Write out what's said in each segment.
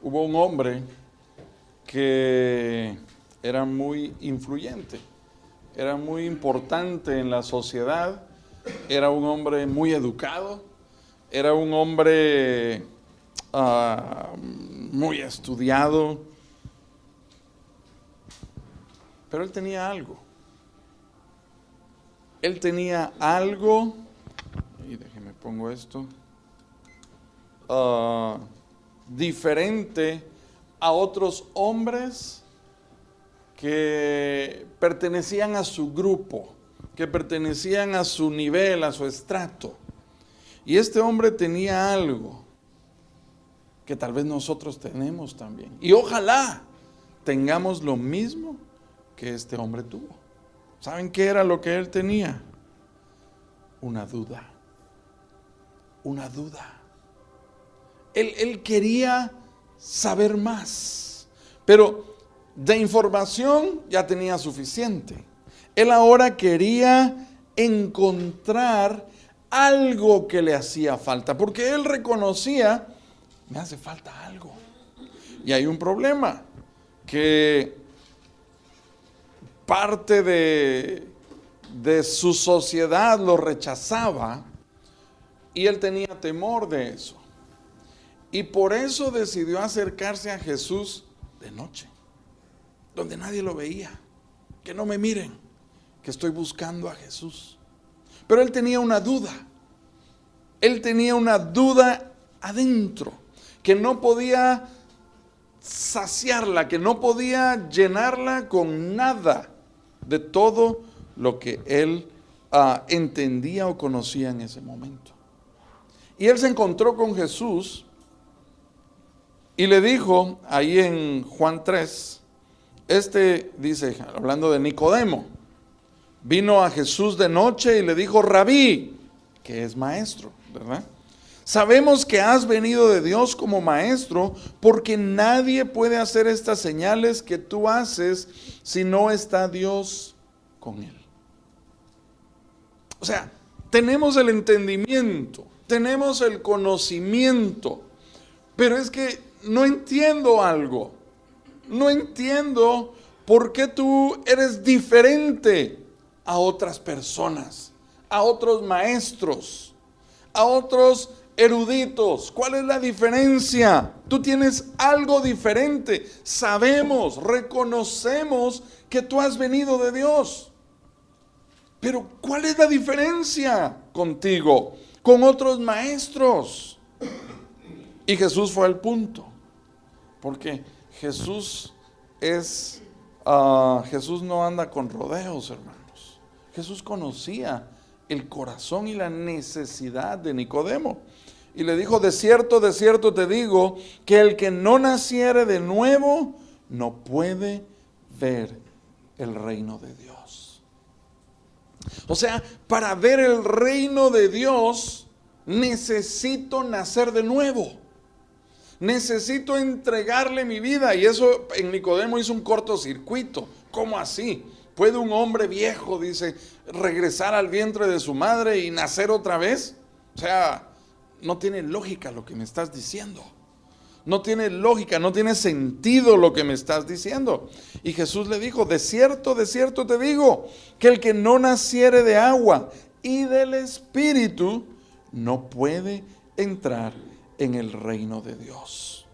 hubo un hombre que era muy influyente, era muy importante en la sociedad, era un hombre muy educado, era un hombre muy estudiado, pero él tenía algo. Él tenía algo, y déjeme pongo esto, diferente a otros hombres que pertenecían a su grupo, que pertenecían a su nivel, a su estrato. Y este hombre tenía algo que tal vez nosotros tenemos también. Y ojalá tengamos lo mismo que este hombre tuvo. ¿Saben qué era lo que él tenía? Una duda. Una duda. Él quería saber más, pero de información ya tenía suficiente. Él ahora quería encontrar algo que le hacía falta, porque él reconocía, me hace falta algo. Y hay un problema, que parte de su sociedad lo rechazaba y él tenía temor de eso. Y por eso decidió acercarse a Jesús de noche, donde nadie lo veía. Que no me miren, que estoy buscando a Jesús. Pero él tenía una duda. Él tenía una duda adentro, que no podía saciarla, que no podía llenarla con nada de todo lo que él entendía o conocía en ese momento. Y él se encontró con Jesús y le dijo, ahí en Juan 3, dice, hablando de Nicodemo, vino a Jesús de noche y le dijo, Rabí, que es maestro, ¿verdad? Sabemos que has venido de Dios como maestro, porque nadie puede hacer estas señales que tú haces si no está Dios con él. O sea, tenemos el entendimiento, tenemos el conocimiento, pero es que no entiendo algo. No entiendo por qué tú eres diferente a otras personas, a otros maestros, a otros eruditos. ¿Cuál es la diferencia? Tú tienes algo diferente. Sabemos, reconocemos que tú has venido de Dios. Pero ¿cuál es la diferencia contigo, con otros maestros? Y Jesús fue al punto, porque Jesús no anda con rodeos, hermanos. Jesús conocía el corazón y la necesidad de Nicodemo. Y le dijo, de cierto te digo, que el que no naciere de nuevo, no puede ver el reino de Dios. O sea, para ver el reino de Dios, necesito nacer de nuevo. Necesito entregarle mi vida. Y eso en Nicodemo hizo un cortocircuito. ¿Cómo así? ¿Puede un hombre viejo, dice, regresar al vientre de su madre y nacer otra vez? O sea, no tiene lógica lo que me estás diciendo. No tiene lógica, no tiene sentido lo que me estás diciendo. Y Jesús le dijo, de cierto te digo, que el que no naciere de agua y del Espíritu, no puede entrar en el reino de Dios.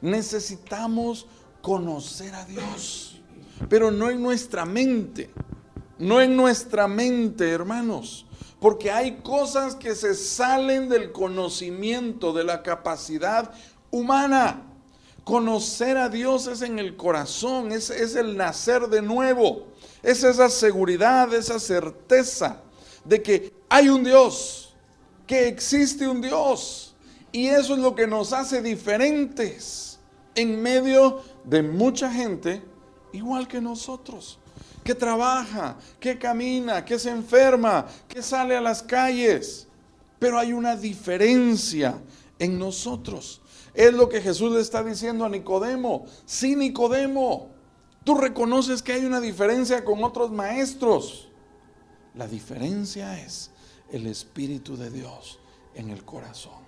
Necesitamos conocer a Dios, pero no en nuestra mente, hermanos, porque hay cosas que se salen del conocimiento, de la capacidad humana. Conocer a Dios es en el corazón, es el nacer de nuevo, es esa seguridad, esa certeza de que hay un Dios, que existe un Dios. Y eso es lo que nos hace diferentes en medio de mucha gente igual que nosotros, que trabaja, que camina, que se enferma, que sale a las calles. Pero hay una diferencia en nosotros. Es lo que Jesús le está diciendo a Nicodemo. Sí, Nicodemo, tú reconoces que hay una diferencia con otros maestros. La diferencia es el Espíritu de Dios en el corazón.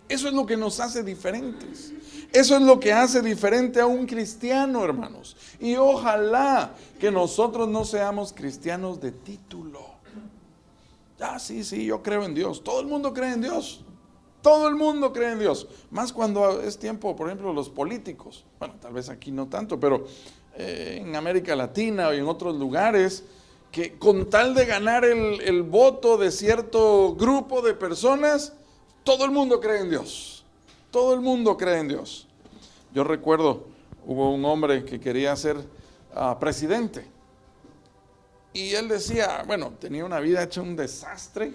Eso es lo que nos hace diferentes. Eso es lo que hace diferente a un cristiano, hermanos. Y ojalá que nosotros no seamos cristianos de título. Sí, yo creo en Dios. Todo el mundo cree en Dios. Todo el mundo cree en Dios. Más cuando es tiempo, por ejemplo, los políticos. Bueno, tal vez aquí no tanto, pero en América Latina o en otros lugares, que con tal de ganar el voto de cierto grupo de personas, todo el mundo cree en Dios. Todo el mundo cree en Dios. Yo recuerdo, hubo un hombre que quería ser presidente. Y él decía, bueno, tenía una vida hecha un desastre.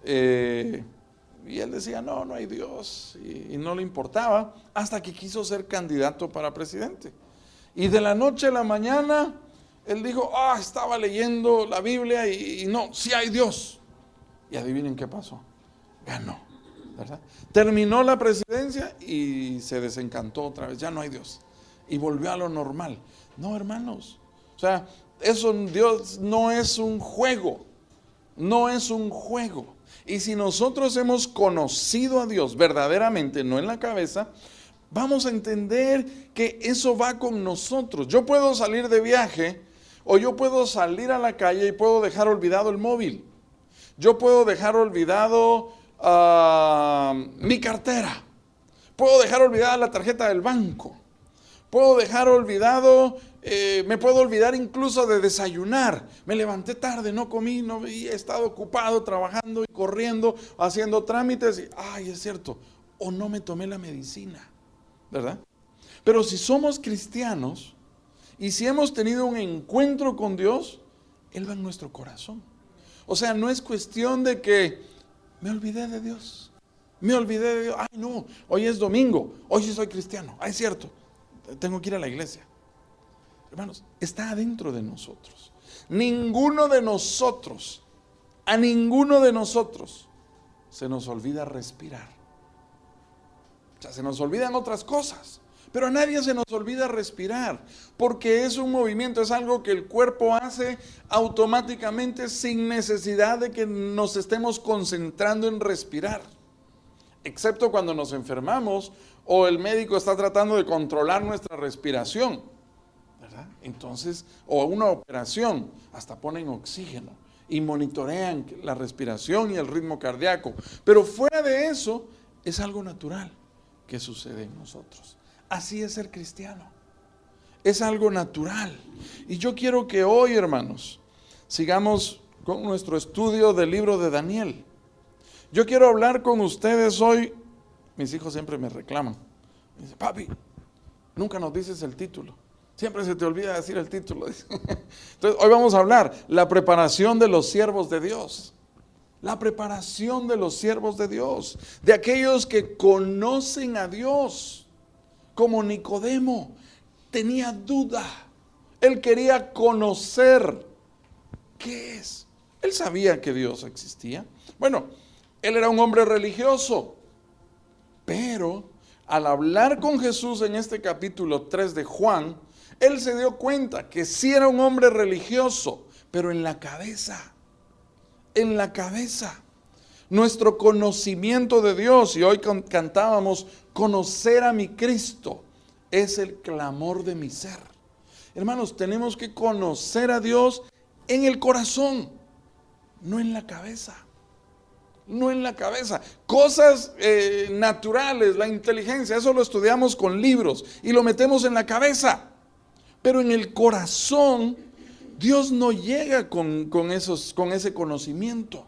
Y él decía, no hay Dios. Y no le importaba, hasta que quiso ser candidato para presidente. Y de la noche a la mañana, él dijo, estaba leyendo la Biblia y no, sí hay Dios. Y adivinen qué pasó. Ganó, ¿verdad? Terminó la presidencia y se desencantó otra vez. Ya no hay Dios. Y volvió a lo normal. No, hermanos. O sea, Dios no es un juego. No es un juego. Y si nosotros hemos conocido a Dios verdaderamente, no en la cabeza, vamos a entender que eso va con nosotros. Yo puedo salir de viaje o yo puedo salir a la calle y puedo dejar olvidado el móvil. Yo puedo dejar olvidado mi cartera. Puedo dejar olvidada la tarjeta del banco. Puedo dejar olvidado, me puedo olvidar incluso de desayunar. Me levanté tarde, no comí, y he estado ocupado trabajando y corriendo, haciendo trámites. Y es cierto, o no me tomé la medicina, ¿verdad? Pero si somos cristianos y si hemos tenido un encuentro con Dios, Él va en nuestro corazón. O sea, no es cuestión de que me olvidé de Dios. Me olvidé de Dios. No, hoy es domingo, hoy sí soy cristiano. Es cierto, tengo que ir a la iglesia. Hermanos, está adentro de nosotros. A ninguno de nosotros se nos olvida respirar. O sea, se nos olvidan otras cosas, pero a nadie se nos olvida respirar, porque es un movimiento, es algo que el cuerpo hace automáticamente sin necesidad de que nos estemos concentrando en respirar. Excepto cuando nos enfermamos o el médico está tratando de controlar nuestra respiración, ¿verdad? Entonces, o una operación, hasta ponen oxígeno y monitorean la respiración y el ritmo cardíaco. Pero fuera de eso, es algo natural que sucede en nosotros. Así es ser cristiano. Es algo natural. Y yo quiero que hoy, hermanos, sigamos con nuestro estudio del libro de Daniel. Yo quiero hablar con ustedes hoy. Mis hijos siempre me reclaman. Me dicen, papi, nunca nos dices el título. Siempre se te olvida decir el título. Entonces, hoy vamos a hablar la preparación de los siervos de Dios. La preparación de los siervos de Dios. De aquellos que conocen a Dios. Como Nicodemo. Tenía duda. Él quería conocer. ¿Qué es? Él sabía que Dios existía. Bueno, él era un hombre religioso, pero al hablar con Jesús en este capítulo 3 de Juan, él se dio cuenta que sí era un hombre religioso, pero en la cabeza, nuestro conocimiento de Dios, y hoy cantábamos, conocer a mi Cristo, es el clamor de mi ser. Hermanos, tenemos que conocer a Dios en el corazón, no en la cabeza. No en la cabeza. Cosas naturales, la inteligencia, eso lo estudiamos con libros y lo metemos en la cabeza. Pero en el corazón, Dios no llega con ese conocimiento.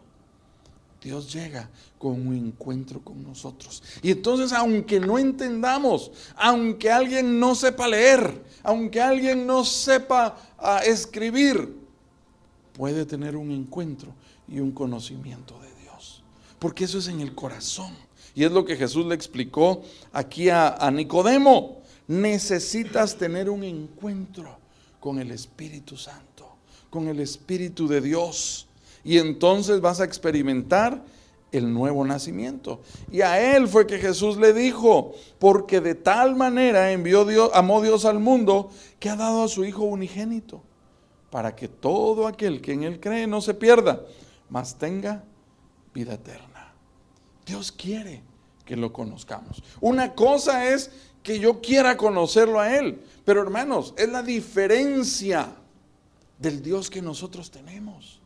Dios llega con un encuentro con nosotros. Y entonces, aunque no entendamos, aunque alguien no sepa leer, aunque alguien no sepa escribir, puede tener un encuentro y un conocimiento de Dios. Porque eso es en el corazón. Y es lo que Jesús le explicó aquí a Nicodemo. Necesitas tener un encuentro con el Espíritu Santo, con el Espíritu de Dios. Y entonces vas a experimentar el nuevo nacimiento. Y a él fue que Jesús le dijo, porque de tal manera amó Dios al mundo, que ha dado a su Hijo unigénito, para que todo aquel que en él cree no se pierda, mas tenga vida eterna. Dios quiere que lo conozcamos. Una cosa es que yo quiera conocerlo a Él, pero hermanos, es la diferencia del Dios que nosotros tenemos.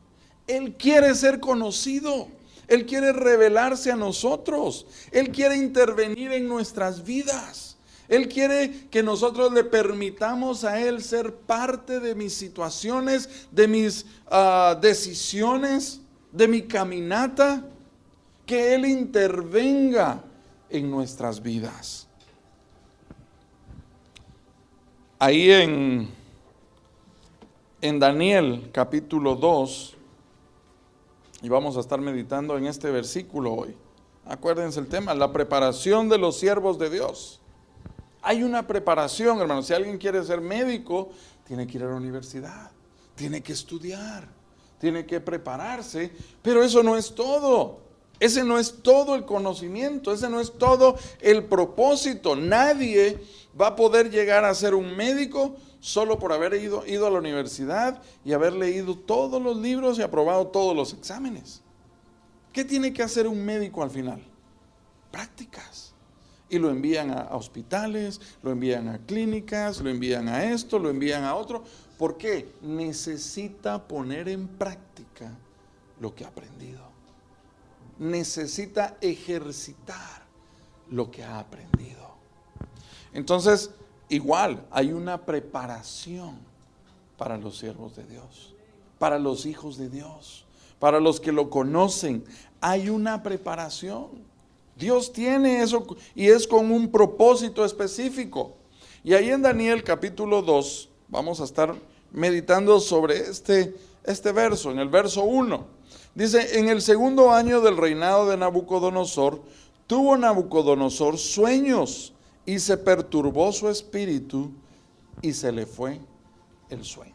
Él quiere ser conocido, Él quiere revelarse a nosotros, Él quiere intervenir en nuestras vidas. Él quiere que nosotros le permitamos a Él ser parte de mis situaciones, de mis decisiones, de mi caminata, que Él intervenga en nuestras vidas. Ahí en Daniel capítulo 2, y vamos a estar meditando en este versículo hoy. Acuérdense el tema, la preparación de los siervos de Dios. Hay una preparación, hermanos. Si alguien quiere ser médico, tiene que ir a la universidad, tiene que estudiar, tiene que prepararse, pero eso no es todo. Ese no es todo el conocimiento, ese no es todo el propósito. Nadie va a poder llegar a ser un médico solo por haber ido a la universidad y haber leído todos los libros y aprobado todos los exámenes. ¿Qué tiene que hacer un médico al final? Prácticas. Y lo envían a hospitales, lo envían a clínicas, lo envían a esto, lo envían a otro. ¿Por qué? Necesita poner en práctica lo que ha aprendido. Necesita ejercitar lo que ha aprendido. Entonces, igual, hay una preparación para los siervos de Dios, para los hijos de Dios, para los que lo conocen. Hay una preparación. Dios tiene eso y es con un propósito específico. Y ahí en Daniel capítulo 2, vamos a estar meditando sobre este verso, en el verso 1. Dice, en el segundo año del reinado de Nabucodonosor, tuvo Nabucodonosor sueños y se perturbó su espíritu y se le fue el sueño.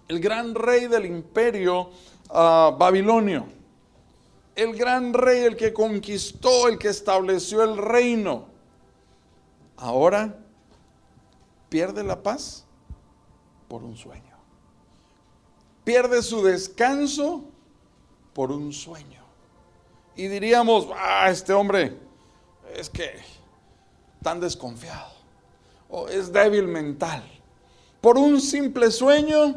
El gran rey del imperio babilonio, el gran rey, el que conquistó, el que estableció el reino, ahora pierde la paz por un sueño. Pierde su descanso por un sueño. Y diríamos, este hombre es que tan desconfiado, o es débil mental. Por un simple sueño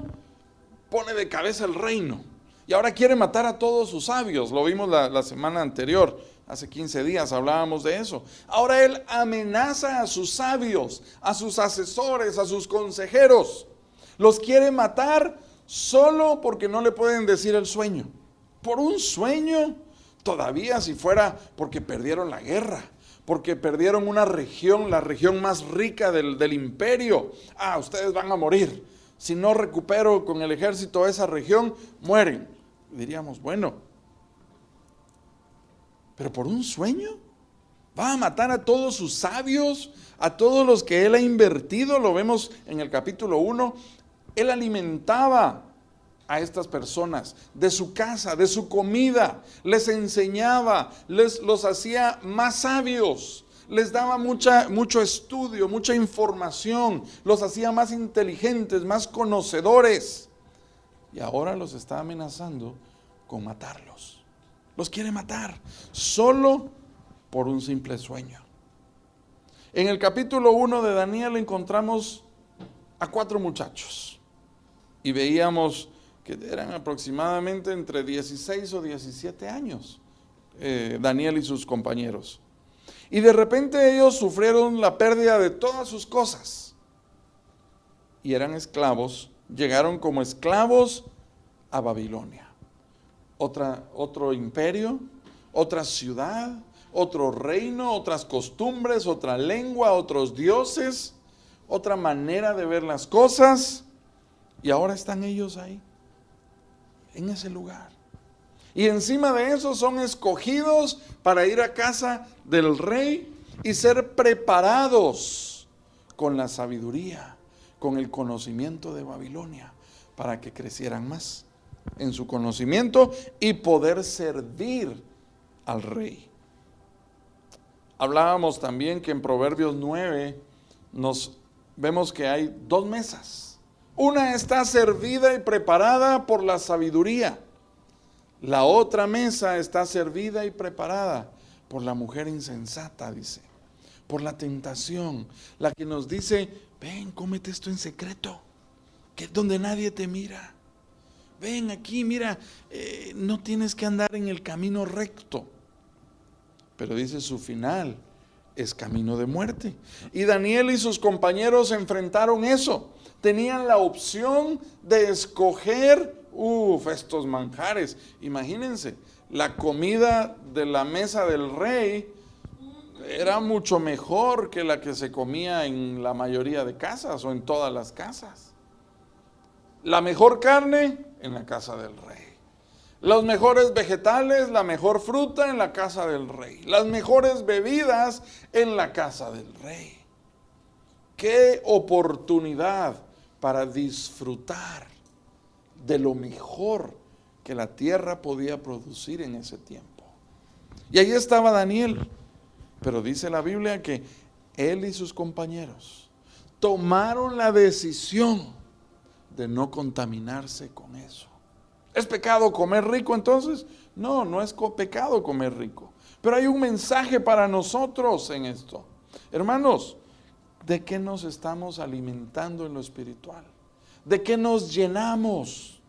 pone de cabeza el reino. Y ahora quiere matar a todos sus sabios. Lo vimos la semana anterior, hace 15 días hablábamos de eso. Ahora él amenaza a sus sabios, a sus asesores, a sus consejeros. Los quiere matar solo porque no le pueden decir el sueño. Por un sueño, todavía si fuera porque perdieron la guerra, porque perdieron una región, la región más rica del imperio. Ustedes van a morir. Si no recupero con el ejército esa región, mueren. Diríamos, bueno, pero por un sueño va a matar a todos sus sabios, a todos los que él ha invertido. Lo vemos en el capítulo 1. Él alimentaba a estas personas de su casa, de su comida, les enseñaba, los hacía más sabios, les daba mucho estudio, mucha información, los hacía más inteligentes, más conocedores. Y ahora los está amenazando con matarlos. Los quiere matar solo por un simple sueño. En el capítulo 1 de Daniel encontramos a 4 muchachos. Y veíamos que eran aproximadamente entre 16 o 17 años, Daniel y sus compañeros. Y de repente ellos sufrieron la pérdida de todas sus cosas. Y eran esclavos, llegaron como esclavos a Babilonia. Otro imperio, otra ciudad, otro reino, otras costumbres, otra lengua, otros dioses, otra manera de ver las cosas. Y ahora están ellos ahí, en ese lugar. Y encima de eso son escogidos para ir a casa del rey y ser preparados con la sabiduría, con el conocimiento de Babilonia, para que crecieran más en su conocimiento y poder servir al rey. Hablábamos también que en Proverbios 9 nos vemos que hay 2 mesas. Una está servida y preparada por la sabiduría. La otra mesa está servida y preparada por la mujer insensata, dice, por la tentación, la que nos dice, ven, cómete esto en secreto, que es donde nadie te mira. Ven aquí, mira, no tienes que andar en el camino recto. Pero dice, su final es camino de muerte. Y Daniel y sus compañeros enfrentaron eso. Tenían la opción de escoger, estos manjares. Imagínense, la comida de la mesa del rey era mucho mejor que la que se comía en la mayoría de casas o en todas las casas. La mejor carne en la casa del rey. Los mejores vegetales, la mejor fruta en la casa del rey. Las mejores bebidas en la casa del rey. Qué oportunidad para disfrutar de lo mejor que la tierra podía producir en ese tiempo. Y ahí estaba Daniel. Pero dice la Biblia que él y sus compañeros tomaron la decisión de no contaminarse con eso. ¿Es pecado comer rico entonces? No, no es pecado comer rico. Pero hay un mensaje para nosotros en esto. Hermanos, ¿de qué nos estamos alimentando en lo espiritual? ¿De qué nos llenamos?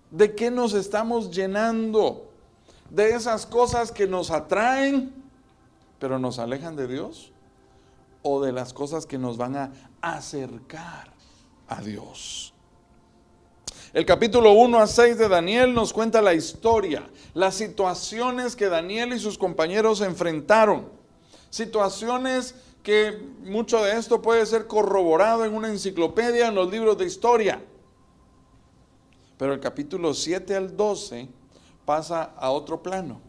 ¿De qué nos estamos llenando? ¿De esas cosas que nos atraen, pero nos alejan de Dios? ¿O de las cosas que nos van a acercar a Dios? El capítulo 1 a 6 de Daniel nos cuenta la historia, las situaciones que Daniel y sus compañeros enfrentaron. Situaciones que mucho de esto puede ser corroborado en una enciclopedia, en los libros de historia. Pero el capítulo 7 al 12 pasa a otro plano,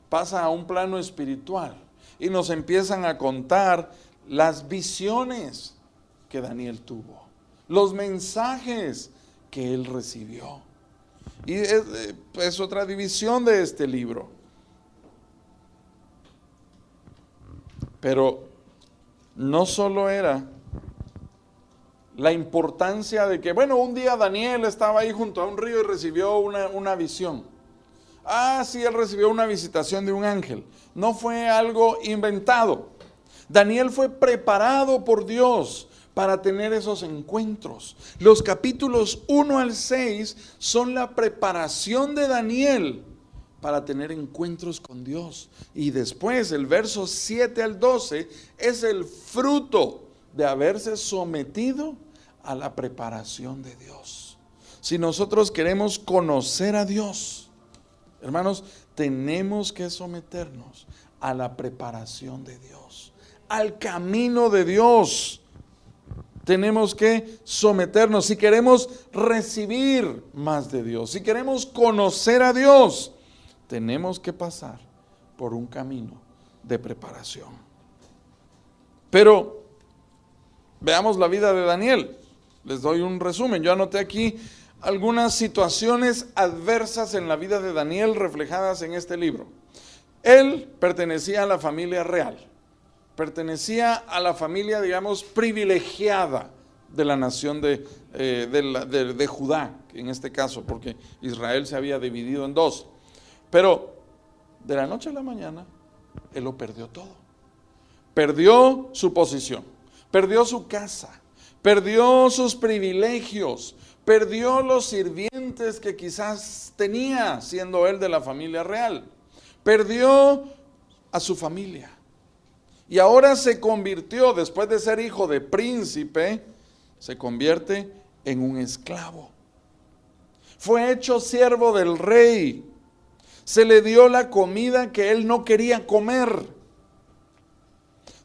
pasa a un plano espiritual y nos empiezan a contar las visiones que Daniel tuvo, los mensajes que él recibió. Y es otra división de este libro. Pero no solo era la importancia de que, un día Daniel estaba ahí junto a un río y recibió una visión. Sí, él recibió una visitación de un ángel. No fue algo inventado. Daniel fue preparado por Dios para tener esos encuentros. Los capítulos 1 al 6 son la preparación de Daniel para tener encuentros con Dios. Y después el verso 7 al 12 es el fruto de haberse sometido a la preparación de Dios. Si nosotros queremos conocer a Dios, hermanos, tenemos que someternos a la preparación de Dios, al camino de Dios. Tenemos que someternos. Si queremos recibir más de Dios, si queremos conocer a Dios, tenemos que pasar por un camino de preparación. Pero veamos la vida de Daniel. Les doy un resumen. Yo anoté aquí algunas situaciones adversas en la vida de Daniel reflejadas en este libro. Él pertenecía a la familia real. Pertenecía a la familia, digamos, privilegiada de la nación de Judá, en este caso, porque Israel se había dividido en dos. Pero de la noche a la mañana, él lo perdió todo. Perdió su posición, perdió su casa, perdió sus privilegios, perdió los sirvientes que quizás tenía, siendo él de la familia real. Perdió a su familia. Y ahora se convirtió, después de ser hijo de príncipe, se convierte en un esclavo. Fue hecho siervo del rey. Se le dio la comida que él no quería comer.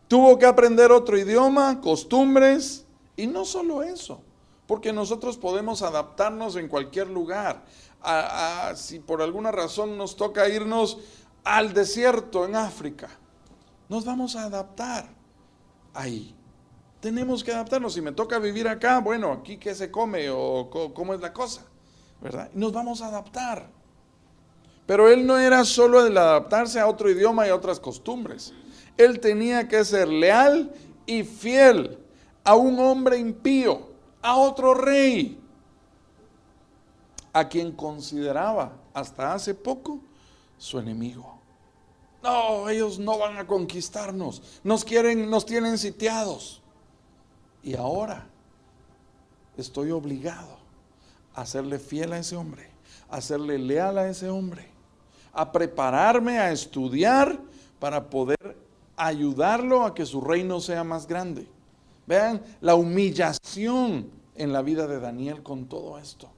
Tuvo que aprender otro idioma, costumbres, y no solo eso, porque nosotros podemos adaptarnos en cualquier lugar. Si por alguna razón nos toca irnos al desierto en África, nos vamos a adaptar ahí. Tenemos que adaptarnos. Si me toca vivir acá, aquí qué se come o cómo es la cosa, ¿verdad? Y nos vamos a adaptar. Pero él no era solo el adaptarse a otro idioma y a otras costumbres. Él tenía que ser leal y fiel a un hombre impío, a otro rey, a quien consideraba hasta hace poco su enemigo. No, ellos no van a conquistarnos. Nos tienen sitiados. Y ahora estoy obligado a serle fiel a ese hombre, a serle leal a ese hombre, a prepararme, a estudiar para poder ayudarlo a que su reino sea más grande. Vean la humillación en la vida de Daniel con todo esto.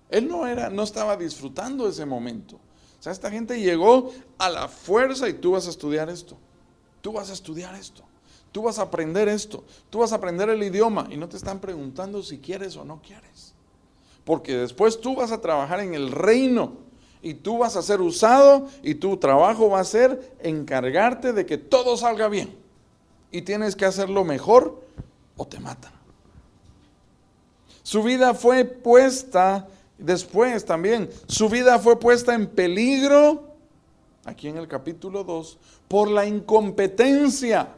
Él no estaba disfrutando ese momento. O sea, esta gente llegó a la fuerza y tú vas a estudiar esto. Tú vas a estudiar esto. Tú vas a aprender esto. Tú vas a aprender el idioma y no te están preguntando si quieres o no quieres. Porque después tú vas a trabajar en el reino y tú vas a ser usado y tu trabajo va a ser encargarte de que todo salga bien. Y tienes que hacerlo mejor o te matan. Su vida fue puesta, después también, su vida fue puesta en peligro, aquí en el capítulo 2, por la incompetencia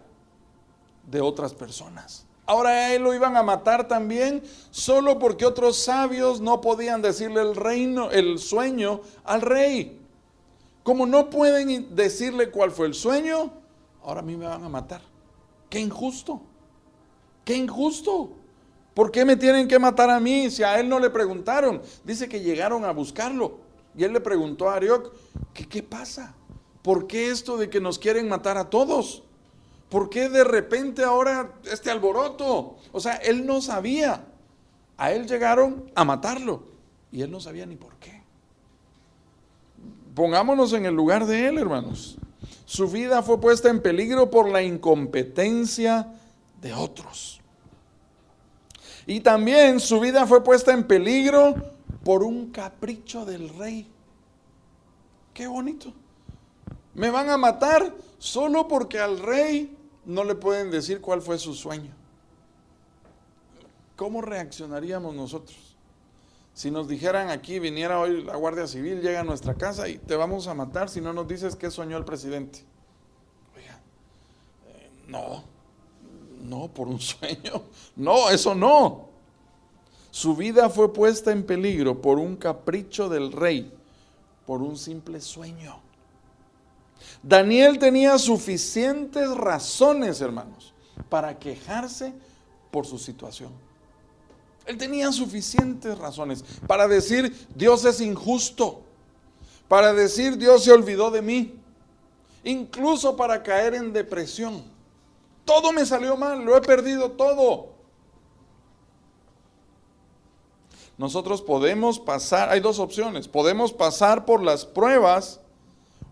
de otras personas. Ahora a él lo iban a matar también, solo porque otros sabios no podían decirle el sueño al rey. Como no pueden decirle cuál fue el sueño, ahora a mí me van a matar. ¡Qué injusto! ¡Qué injusto! ¿Por qué me tienen que matar a mí si a él no le preguntaron? Dice que llegaron a buscarlo y él le preguntó a Arioc, ¿qué pasa? ¿Por qué esto de que nos quieren matar a todos? ¿Por qué de repente ahora este alboroto? O sea, él no sabía. A él llegaron a matarlo y él no sabía ni por qué. Pongámonos en el lugar de él, hermanos. Su vida fue puesta en peligro por la incompetencia de otros. Y también su vida fue puesta en peligro por un capricho del rey. Qué bonito. Me van a matar solo porque al rey no le pueden decir cuál fue su sueño. ¿Cómo reaccionaríamos nosotros? Si nos dijeran aquí, viniera hoy la Guardia Civil, llega a nuestra casa y te vamos a matar si no nos dices qué soñó el presidente. Oiga, no, por un sueño. No, eso no. Su vida fue puesta en peligro por un capricho del rey, por un simple sueño. Daniel tenía suficientes razones, hermanos, para quejarse por su situación. Él tenía suficientes razones para decir, Dios es injusto, para decir, Dios se olvidó de mí, incluso para caer en depresión. Todo me salió mal, lo he perdido todo. Nosotros podemos pasar, hay dos opciones, podemos pasar por las pruebas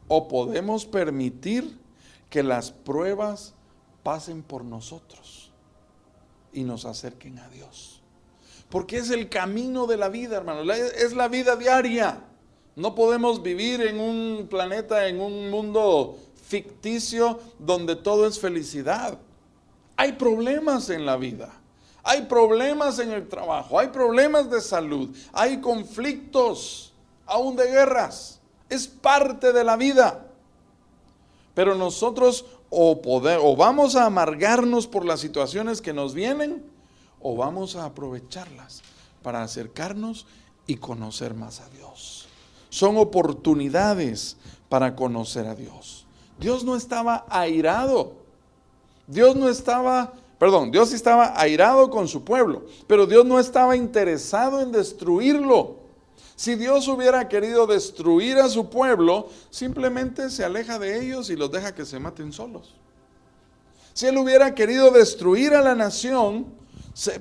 o podemos permitir que las pruebas pasen por nosotros y nos acerquen a Dios. Porque es el camino de la vida, hermano, es la vida diaria. No podemos vivir en un planeta, en un mundo ficticio donde todo es felicidad. Hay problemas en la vida. Hay problemas en el trabajo, hay problemas de salud, hay conflictos, aún de guerras. Es parte de la vida. Pero nosotros o vamos a amargarnos por las situaciones que nos vienen, o vamos a aprovecharlas para acercarnos y conocer más a Dios. Son oportunidades para conocer a Dios. Dios no estaba airado. Dios estaba airado con su pueblo, pero Dios no estaba interesado en destruirlo. Si Dios hubiera querido destruir a su pueblo, simplemente se aleja de ellos y los deja que se maten solos. Si Él hubiera querido destruir a la nación,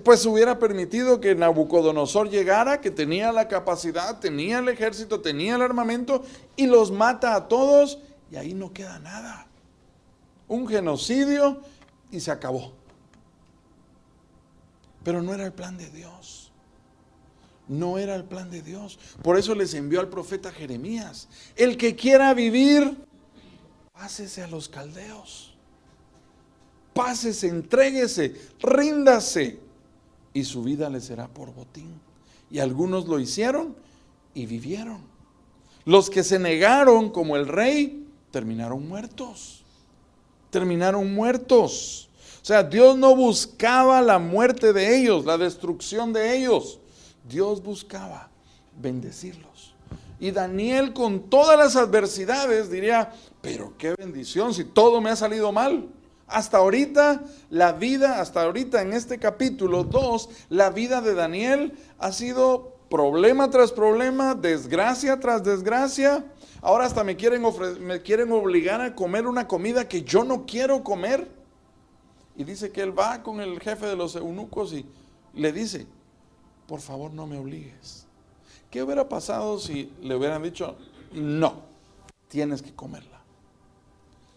pues hubiera permitido que Nabucodonosor llegara, que tenía la capacidad, tenía el ejército, tenía el armamento, y los mata a todos, y ahí no queda nada. Un genocidio y se acabó. Pero no era el plan de Dios. No era el plan de Dios. Por eso les envió al profeta Jeremías. El que quiera vivir, pásese a los caldeos. Pásese, entréguese, ríndase. Y su vida le será por botín. Y algunos lo hicieron y vivieron. Los que se negaron como el rey, terminaron muertos. Terminaron muertos. O sea, Dios no buscaba la muerte de ellos, la destrucción de ellos. Dios buscaba bendecirlos Y Daniel, con todas las adversidades, diría, pero qué bendición si todo me ha salido mal. Hasta ahorita en este capítulo 2, la vida de Daniel ha sido problema tras problema, desgracia tras desgracia. Ahora hasta me quieren obligar a comer una comida que yo no quiero comer. Y dice que él va con el jefe de los eunucos y le dice, por favor no me obligues. ¿Qué hubiera pasado si le hubieran dicho, no, tienes que comerla?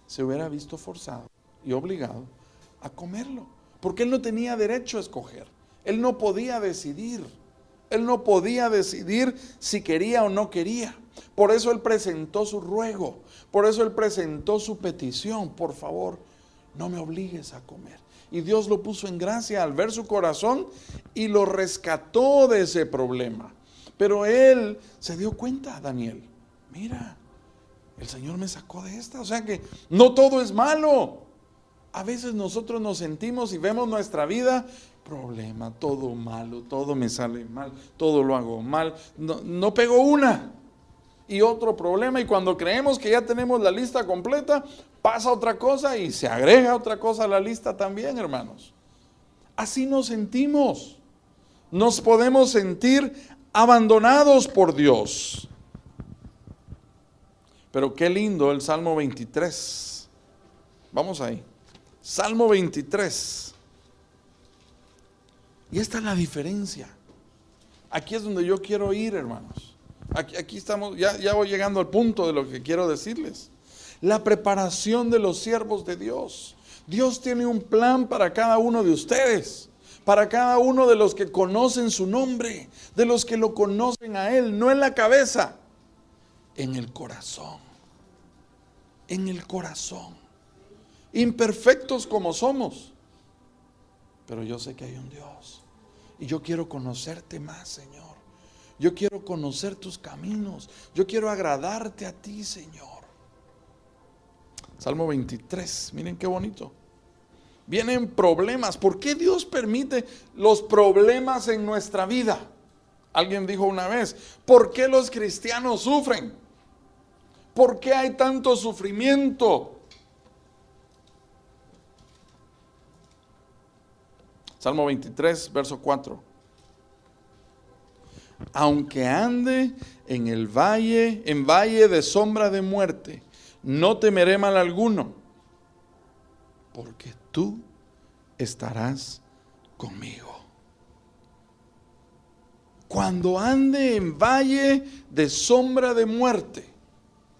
Se hubiera visto forzado y obligado a comerlo, porque él no tenía derecho a escoger. Él no podía decidir. Él no podía decidir si quería o no quería. Por eso él presentó su ruego, por eso él presentó su petición, por favor, no me obligues a comer. Y Dios lo puso en gracia al ver su corazón y lo rescató de ese problema. Pero él se dio cuenta, Daniel, mira, el Señor me sacó de esta. O sea que no todo es malo. A veces nosotros nos sentimos y vemos nuestra vida, problema, todo malo, todo me sale mal, todo lo hago mal, no pego una. Y otro problema, y cuando creemos que ya tenemos la lista completa, pasa otra cosa y se agrega otra cosa a la lista también, hermanos. Así nos sentimos. Nos podemos sentir abandonados por Dios. Pero qué lindo el Salmo 23. Vamos ahí. Salmo 23. Y esta es la diferencia. Aquí es donde yo quiero ir, hermanos. Aquí estamos, ya voy llegando al punto de lo que quiero decirles. La preparación de los siervos de Dios. Dios tiene un plan para cada uno de ustedes, para cada uno de los que conocen su nombre, de los que lo conocen a Él, no en la cabeza, en el corazón. En el corazón. Imperfectos como somos, pero yo sé que hay un Dios y yo quiero conocerte más, Señor. Yo quiero conocer tus caminos. Yo quiero agradarte a ti, Señor. Salmo 23, miren qué bonito. Vienen problemas. ¿Por qué Dios permite los problemas en nuestra vida? Alguien dijo una vez, ¿por qué los cristianos sufren? ¿Por qué hay tanto sufrimiento? Salmo 23, verso 4. Aunque ande en valle de sombra de muerte, no temeré mal alguno, porque tú estarás conmigo. Cuando ande en valle de sombra de muerte,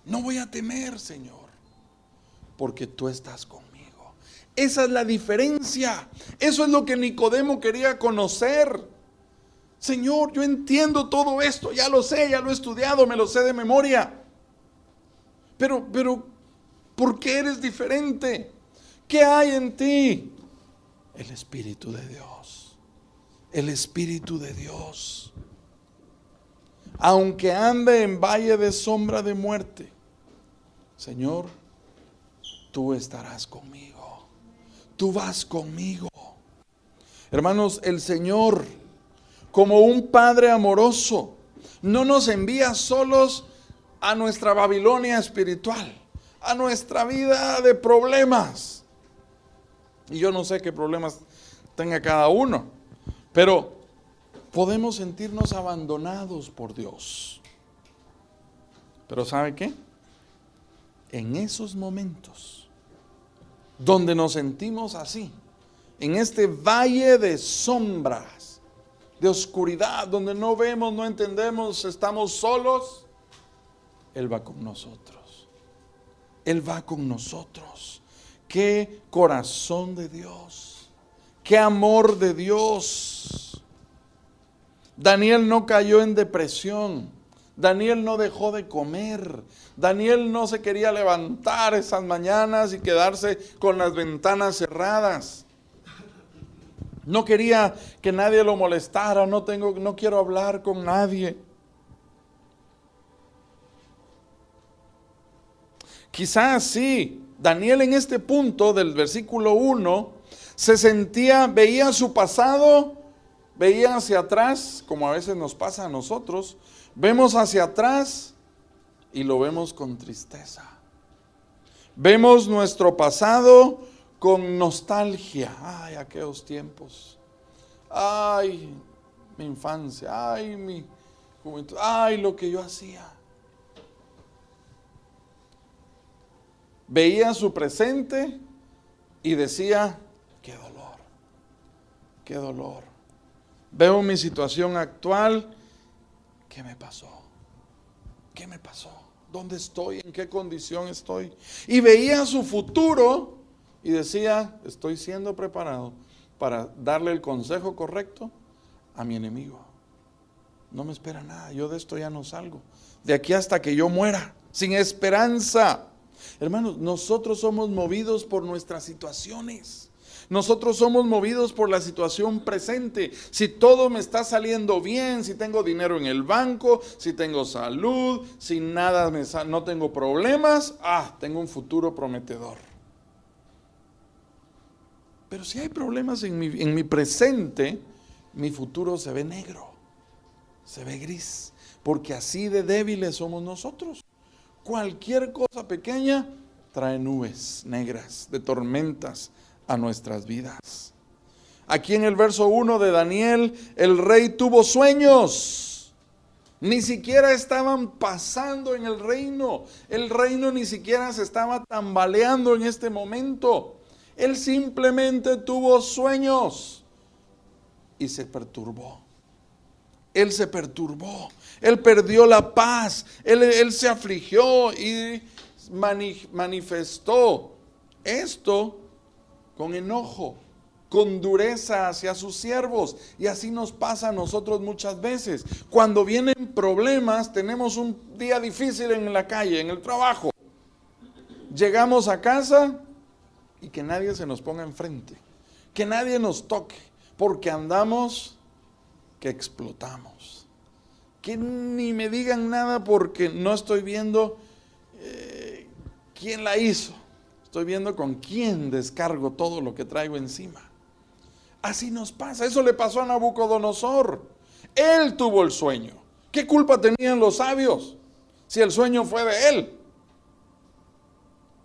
no voy a temer, Señor, porque tú estás conmigo. Esa es la diferencia. Eso es lo que Nicodemo quería conocer. Señor, yo entiendo todo esto, ya lo sé, ya lo he estudiado, me lo sé de memoria. Pero, ¿por qué eres diferente? ¿Qué hay en ti? El Espíritu de Dios. El Espíritu de Dios. Aunque ande en valle de sombra de muerte, Señor, tú estarás conmigo. Tú vas conmigo. Hermanos, el Señor, como un Padre amoroso, no nos envía solos a nuestra Babilonia espiritual, a nuestra vida de problemas. Y yo no sé qué problemas tenga cada uno, pero podemos sentirnos abandonados por Dios. Pero ¿sabe qué? En esos momentos donde nos sentimos así, en este valle de sombras, de oscuridad, donde no vemos, no entendemos, estamos solos, Él va con nosotros. Él va con nosotros. Qué corazón de Dios, qué amor de Dios. Daniel no cayó en depresión. Daniel no dejó de comer. Daniel no se quería levantar esas mañanas y quedarse con las ventanas cerradas. No quería que nadie lo molestara. No quiero hablar con nadie. Quizás sí, Daniel en este punto del versículo 1 se sentía, veía su pasado, veía hacia atrás, como a veces nos pasa a nosotros. Vemos hacia atrás y lo vemos con tristeza. Vemos nuestro pasado con nostalgia. Ay, aquellos tiempos. Ay, mi infancia. Ay, mi juventud. Ay, lo que yo hacía. Veía su presente y decía, qué dolor, qué dolor. Veo mi situación actual, ¿qué me pasó? ¿Qué me pasó? ¿Dónde estoy? ¿En qué condición estoy? Y veía su futuro y decía, estoy siendo preparado para darle el consejo correcto a mi enemigo. No me espera nada, yo de esto ya no salgo. De aquí hasta que yo muera, sin esperanza. Hermanos, nosotros somos movidos por nuestras situaciones. Nosotros somos movidos por la situación presente. Si todo me está saliendo bien, si tengo dinero en el banco, si tengo salud, si nada no tengo problemas, tengo un futuro prometedor. Pero si hay problemas en mi presente, mi futuro se ve negro, se ve gris, porque así de débiles somos nosotros. Cualquier cosa pequeña trae nubes negras de tormentas a nuestras vidas. Aquí en el verso 1 de Daniel, el rey tuvo sueños. Ni siquiera estaban pasando en el reino. El reino ni siquiera se estaba tambaleando en este momento. Él simplemente tuvo sueños y se perturbó. Él se perturbó, él perdió la paz, él se afligió y manifestó esto con enojo, con dureza hacia sus siervos. Y así nos pasa a nosotros muchas veces. Cuando vienen problemas, tenemos un día difícil en la calle, en el trabajo. Llegamos a casa y que nadie se nos ponga enfrente, que nadie nos toque, porque andamos que explotamos. Que ni me digan nada porque no estoy viendo quién la hizo. Estoy viendo con quién descargo todo lo que traigo encima. Así nos pasa. Eso le pasó a Nabucodonosor. Él tuvo el sueño. ¿Qué culpa tenían los sabios si el sueño fue de él?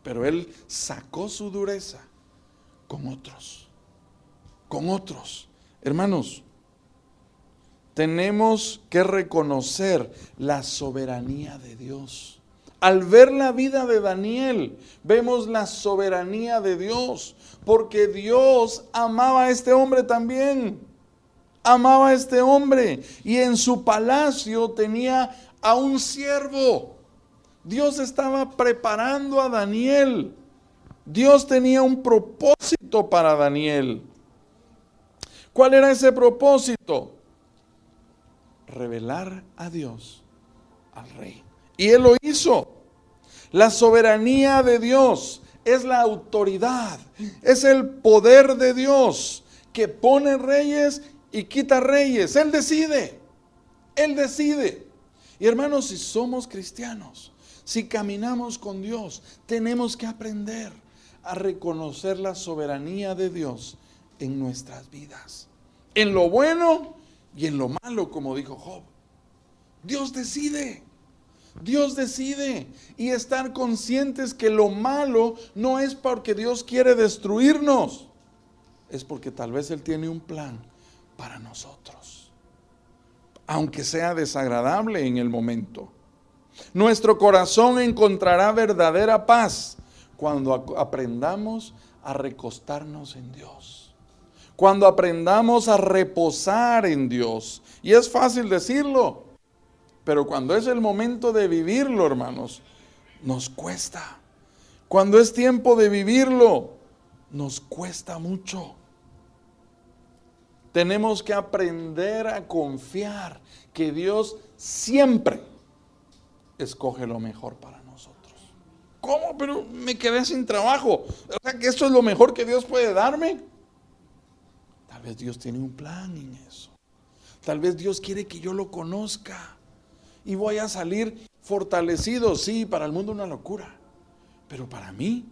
Pero él sacó su dureza con otros. Con otros. Hermanos, tenemos que reconocer la soberanía de Dios. Al ver la vida de Daniel, vemos la soberanía de Dios, porque Dios amaba a este hombre también. Amaba a este hombre y en su palacio tenía a un siervo. Dios estaba preparando a Daniel. Dios tenía un propósito para Daniel. ¿Cuál era ese propósito? Revelar a Dios al rey. Y él lo hizo. La soberanía de Dios es la autoridad, es el poder de Dios que pone reyes y quita reyes. Él decide. Él decide. Y hermanos, si somos cristianos, si caminamos con Dios, tenemos que aprender a reconocer la soberanía de Dios en nuestras vidas. En lo bueno y en lo malo, como dijo Job. Dios decide. Dios decide. Y estar conscientes que lo malo no es porque Dios quiere destruirnos. Es porque tal vez Él tiene un plan para nosotros. Aunque sea desagradable en el momento. Nuestro corazón encontrará verdadera paz cuando aprendamos a recostarnos en Dios. Cuando aprendamos a reposar en Dios. Y es fácil decirlo, pero cuando es el momento de vivirlo, hermanos, nos cuesta. Cuando es tiempo de vivirlo, nos cuesta mucho. Tenemos que aprender a confiar que Dios siempre escoge lo mejor para nosotros. ¿Cómo? Pero me quedé sin trabajo. O sea, que esto es lo mejor que Dios puede darme. Tal vez Dios tiene un plan en eso. Tal vez Dios quiere que yo lo conozca. Y voy a salir fortalecido. Sí, para el mundo una locura. Pero para mí,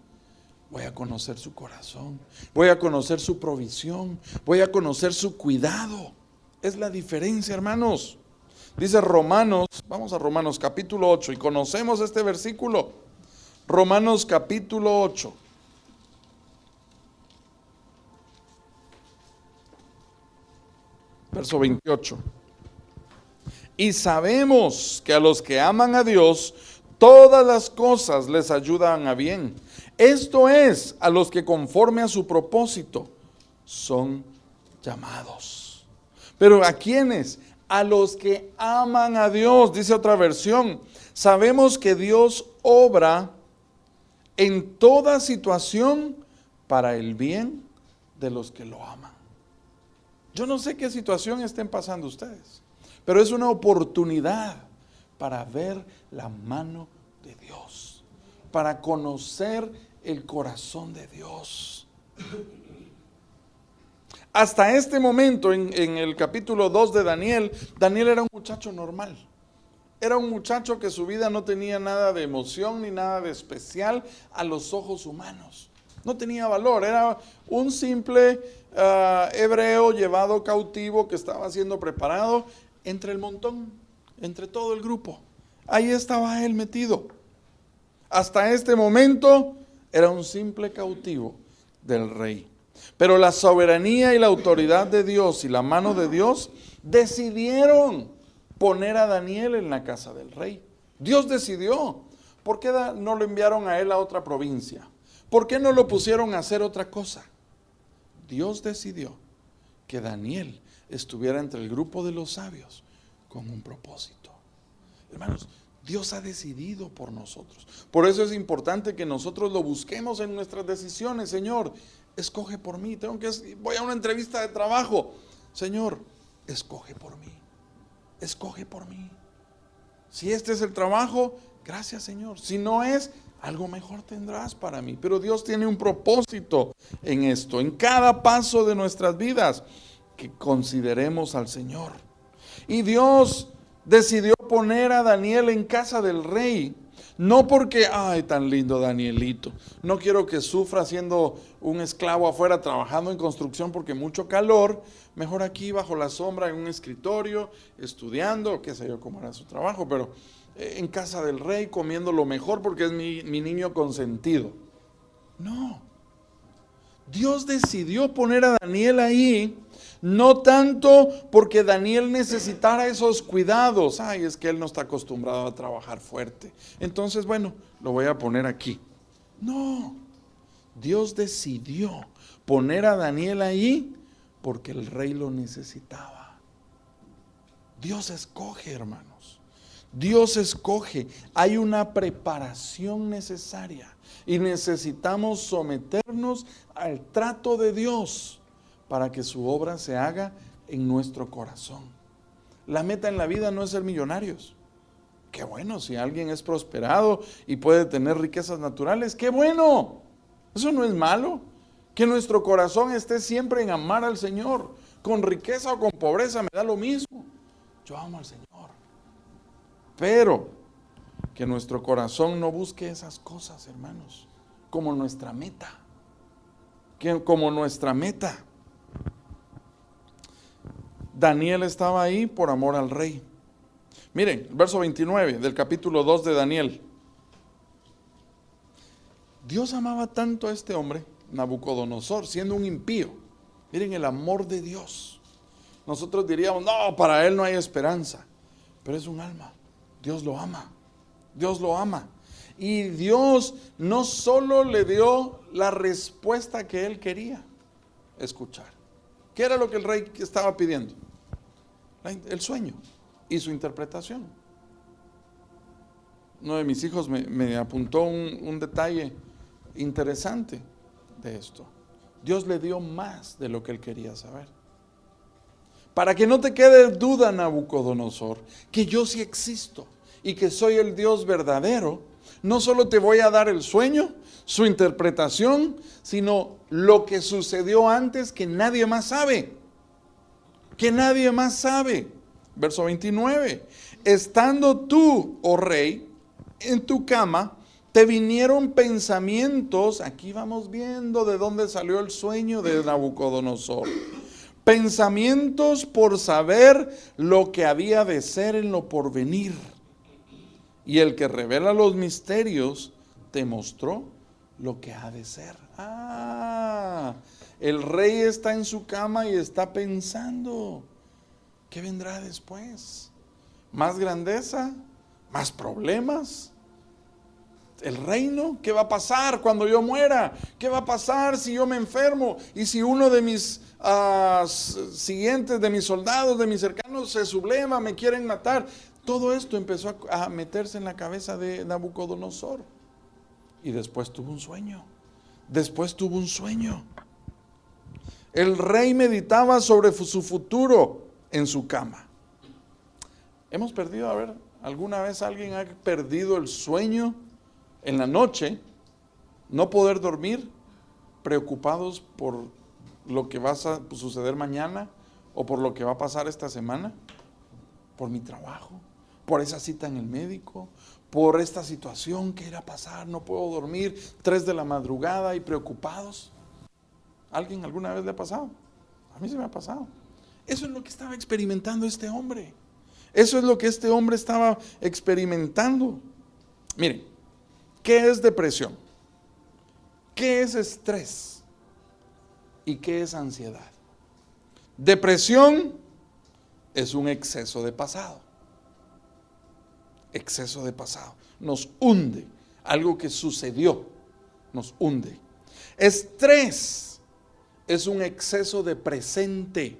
voy a conocer su corazón. Voy a conocer su provisión. Voy a conocer su cuidado. Es la diferencia, hermanos. Dice Romanos, vamos a Romanos capítulo 8 y conocemos este versículo. Romanos capítulo 8. Verso 28. Y sabemos que a los que aman a Dios, todas las cosas les ayudan a bien. Esto es, a los que conforme a su propósito son llamados. Pero ¿a quiénes? A los que aman a Dios, dice otra versión. Sabemos que Dios obra en toda situación para el bien de los que lo aman. Yo no sé qué situación estén pasando ustedes, pero es una oportunidad para ver la mano de Dios, para conocer el corazón de Dios. Hasta este momento, en el capítulo 2 de Daniel, Daniel era un muchacho normal. Era un muchacho que su vida no tenía nada de emoción ni nada de especial a los ojos humanos. No tenía valor, era un simple hebreo llevado cautivo que estaba siendo preparado entre el montón, entre todo el grupo. Ahí estaba él metido. Hasta este momento era un simple cautivo del rey. Pero la soberanía y la autoridad de Dios y la mano de Dios decidieron poner a Daniel en la casa del rey. Dios decidió. ¿Por qué no lo enviaron a él a otra provincia? ¿Por qué no lo pusieron a hacer otra cosa? Dios decidió que Daniel estuviera entre el grupo de los sabios con un propósito. Hermanos, Dios ha decidido por nosotros. Por eso es importante que nosotros lo busquemos en nuestras decisiones. Señor, escoge por mí. Voy a una entrevista de trabajo. Señor, escoge por mí. Escoge por mí. Si este es el trabajo, gracias, Señor. Si no es, algo mejor tendrás para mí. Pero Dios tiene un propósito en esto, en cada paso de nuestras vidas, que consideremos al Señor. Y Dios decidió poner a Daniel en casa del rey, no porque, ay, tan lindo Danielito, no quiero que sufra siendo un esclavo afuera trabajando en construcción porque mucho calor, mejor aquí bajo la sombra en un escritorio, estudiando, qué sé yo cómo era su trabajo, pero en casa del rey comiendo lo mejor porque es mi niño consentido. No, Dios decidió poner a Daniel ahí, no tanto porque Daniel necesitara esos cuidados. Ay, es que él no está acostumbrado a trabajar fuerte. Entonces, bueno, lo voy a poner aquí. No, Dios decidió poner a Daniel ahí porque el rey lo necesitaba. Dios escoge, hermanos. Dios escoge. Hay una preparación necesaria y necesitamos someternos al trato de Dios para que su obra se haga en nuestro corazón. La meta en la vida no es ser millonarios. Qué bueno, si alguien es prosperado y puede tener riquezas naturales, qué bueno. Eso no es malo. Que nuestro corazón esté siempre en amar al Señor. Con riqueza o con pobreza me da lo mismo. Yo amo al Señor. Pero que nuestro corazón no busque esas cosas, hermanos, como nuestra meta. Como nuestra meta. Daniel estaba ahí por amor al rey. Miren, el verso 29 del capítulo 2 de Daniel. Dios amaba tanto a este hombre, Nabucodonosor, siendo un impío. Miren el amor de Dios. Nosotros diríamos, no, para él no hay esperanza. Pero es un alma. Dios lo ama. Dios lo ama. Y Dios no solo le dio la respuesta que él quería escuchar. ¿Qué era lo que el rey estaba pidiendo? El sueño y su interpretación. Uno de mis hijos me apuntó un detalle interesante de esto. Dios le dio más de lo que él quería saber. Para que no te quede duda, Nabucodonosor, que yo sí existo y que soy el Dios verdadero, no solo te voy a dar el sueño, su interpretación, sino lo que sucedió antes que nadie más sabe. Que nadie más sabe. Verso 29. Estando tú, oh rey, en tu cama, te vinieron pensamientos. Aquí vamos viendo de dónde salió el sueño de Nabucodonosor. pensamientos por saber lo que había de ser en lo porvenir. Y el que revela los misterios te mostró lo que ha de ser. El rey está en su cama y está pensando, ¿qué vendrá después? ¿Más grandeza? ¿Más problemas? ¿El reino? ¿Qué va a pasar cuando yo muera? ¿Qué va a pasar si yo me enfermo? ¿Y si uno de mis siguientes, de mis soldados, de mis cercanos se subleva, me quieren matar? Todo esto empezó a meterse en la cabeza de Nabucodonosor. Y después tuvo un sueño. El rey meditaba sobre su futuro en su cama. Hemos perdido, ¿alguna vez alguien ha perdido el sueño en la noche? No poder dormir, preocupados por lo que va a suceder mañana o por lo que va a pasar esta semana, por mi trabajo, por esa cita en el médico, por esta situación que irá a pasar, no puedo dormir, 3 de la madrugada y preocupados. ¿Alguien alguna vez le ha pasado? A mí se me ha pasado. Eso es lo que estaba experimentando este hombre. Eso es lo que este hombre estaba experimentando. Miren, ¿qué es depresión? ¿Qué es estrés? ¿Y qué es ansiedad? Depresión es un exceso de pasado. Exceso de pasado. Nos hunde. Algo que sucedió nos hunde. Estrés es un exceso de presente.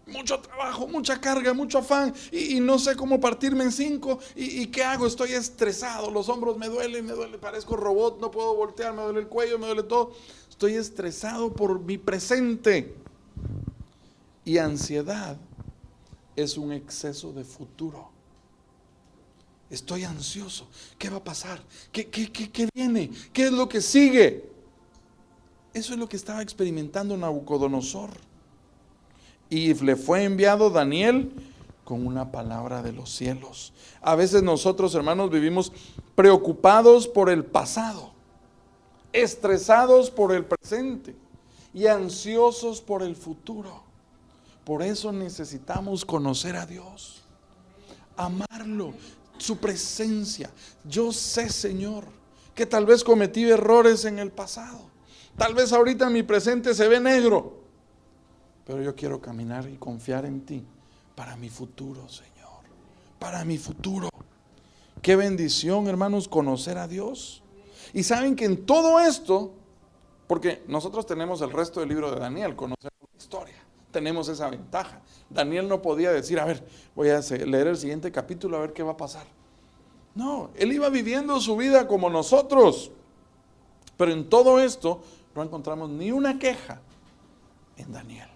Mucho trabajo, mucha carga, mucho afán y no sé cómo partirme en 5 y ¿qué hago? Estoy estresado, los hombros me duelen, parezco robot, no puedo voltear, me duele el cuello, me duele todo. Estoy estresado por mi presente. Y ansiedad es un exceso de futuro. Estoy ansioso. ¿Qué va a pasar? ¿Qué viene? ¿Qué es lo que sigue? Eso es lo que estaba experimentando Nabucodonosor. Y le fue enviado Daniel con una palabra de los cielos. A veces nosotros, hermanos, vivimos preocupados por el pasado, estresados por el presente y ansiosos por el futuro. Por eso necesitamos conocer a Dios, amarlo, su presencia. Yo sé, Señor, que tal vez cometí errores en el pasado. Tal vez ahorita mi presente se ve negro, pero yo quiero caminar y confiar en ti para mi futuro, Señor, para mi futuro. Qué bendición, hermanos, conocer a Dios. Y saben que en todo esto, porque nosotros tenemos el resto del libro de Daniel, conocemos la historia, tenemos esa ventaja. Daniel no podía decir, voy a leer el siguiente capítulo a ver qué va a pasar. No, él iba viviendo su vida como nosotros. Pero en todo esto no encontramos ni una queja en Daniel.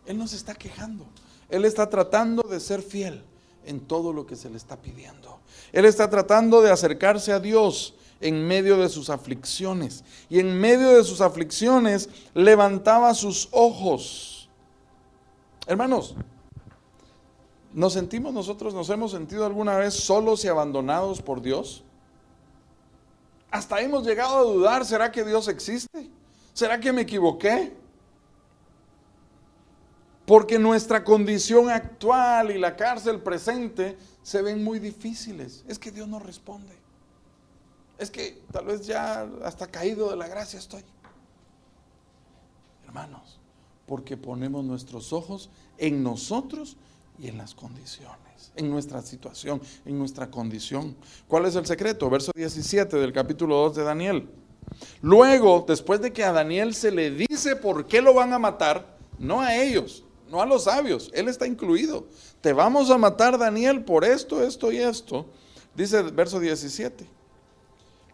Él no se está quejando. Él está tratando de ser fiel en todo lo que se le está pidiendo. Él está tratando de acercarse a Dios en medio de sus aflicciones. Y en medio de sus aflicciones levantaba sus ojos. Hermanos, ¿nos hemos sentido alguna vez solos y abandonados por Dios? Hasta hemos llegado a dudar, ¿será que Dios existe? ¿Será que me equivoqué? Porque nuestra condición actual y la cárcel presente se ven muy difíciles. Es que Dios no responde. Es que tal vez ya hasta caído de la gracia estoy. Hermanos, porque ponemos nuestros ojos en nosotros y en las condiciones, en nuestra situación, en nuestra condición. ¿Cuál es el secreto? Verso 17 del capítulo 2 de Daniel. Luego, después de que a Daniel se le dice por qué lo van a matar, no a ellos, no a los sabios, él está incluido. Te vamos a matar, Daniel, por esto, esto y esto. Dice el verso 17.